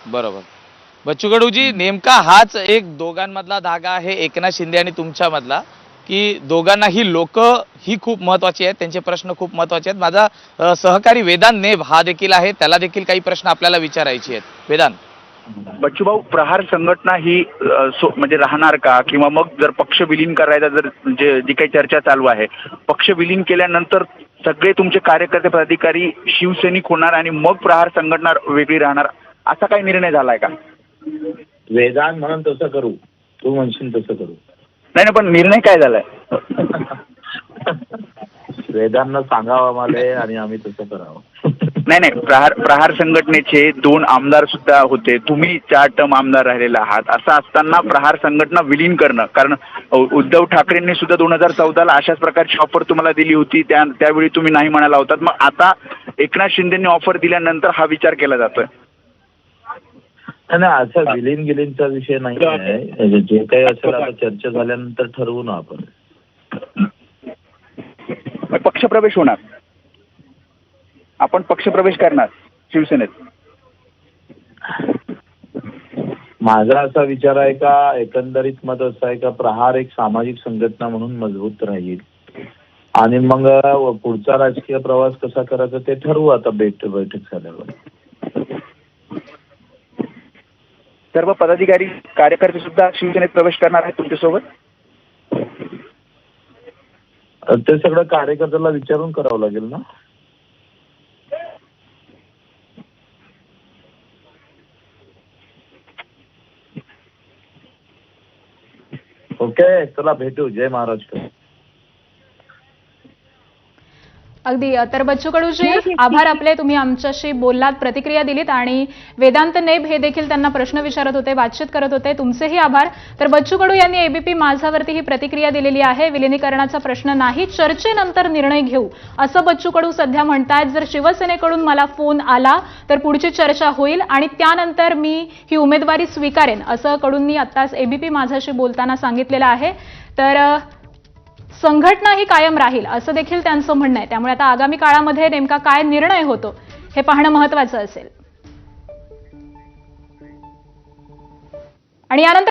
बरोबर. बच्चू कडूजी, नेमका हाच एक दोघांमधला धागा आहे, एकनाथ शिंदे आणि तुमच्यामधला, की दोघांनाही लोक ही खूप महत्वाची आहेत, त्यांचे प्रश्न खूप महत्वाचे आहेत. माझा सहकारी वेदांत नेब हा देखील आहे, त्याला देखील काही प्रश्न आपल्याला विचारायचे आहेत. वेदांत. बच्चूभाऊ, प्रहार संघटना ही म्हणजे राहणार का, किंवा मग जर पक्ष विलीन करायचा जर जी काही चर्चा चालू आहे, पक्ष विलीन केल्यानंतर सगळे तुमचे कार्यकर्ते पदाधिकारी शिवसैनिक होणार आणि मग प्रहार संघटना वेगळी राहणार, असा काही निर्णय झालाय का? वेदांत म्हणून तसं करू, तू म्हणशील तसं करू. नाही नाही, पण निर्णय काय झालाय? वेदांना सांगावं आम्हाला आणि आम्ही तसं करावं. नाही नाही, प्रहार संघटनेचे 2 आमदार सुद्धा होते, तुम्ही 4 टर्म आमदार राहिलेले आहात. असं असताना प्रहार संघटना विलीन करणं, कारण उद्धव ठाकरेंनी सुद्धा 2014ला अशाच प्रकारची ऑफर तुम्हाला दिली होती, त्यावेळी तुम्ही नाही म्हणाला होतात. मग आता एकनाथ शिंदेंनी ऑफर दिल्यानंतर हा विचार केला जातोय? नाही, असा विलीनचा विषय नाही आहे. जे काही असेल आता चर्चा झाल्यानंतर ठरवू ना आपण. पक्षप्रवेश होणार, आपण पक्षप्रवेश करणार शिवसेनेत? माझा असा विचार आहे का, एकंदरीत मत असं आहे का, प्रहार एक सामाजिक संघटना म्हणून मजबूत राहील आणि मग पुढचा राजकीय प्रवास कसा करायचा ते ठरवू आता बैठक झाल्यावर. सर्व पदाधिकारी कार्यकर्ते सुद्धा शिवसेनेत प्रवेश करणार आहेत तुमच्यासोबत? ते सगळं कार्यकर्त्याला विचारून करावं लागेल ना. ओके, चला भेटू. जय महाराष्ट्र. अगदी. तर बच्चू कडूजी, आभार आपले, तुम्ही आमच्याशी बोललात, प्रतिक्रिया दिलीत. आणि वेदांत नेब हे देखील त्यांना प्रश्न विचारत होते, बातचीत करत होते, तुमचेही आभार. तर बच्चू कडू यांनी एबीपी माझावरती ही प्रतिक्रिया दिलेली आहे. विलिनीकरणाचा प्रश्न नाही, चर्चेनंतर निर्णय घेऊ, असं बच्चू कडू सध्या म्हणतायत. जर शिवसेनेकडून मला फोन आला तर पुढची चर्चा होईल आणि त्यानंतर मी ही उमेदवारी स्वीकारेन, असं कडूंनी आत्ताच एबीपी माझाशी बोलताना सांगितलेलं आहे. तर संघटना ही कायम राहील असं देखील त्यांचं म्हणणं आहे. त्यामुळे आता आगामी काळामध्ये नेमका काय निर्णय होतो हे पाहणं महत्त्वाचं असेल. आणि यानंतर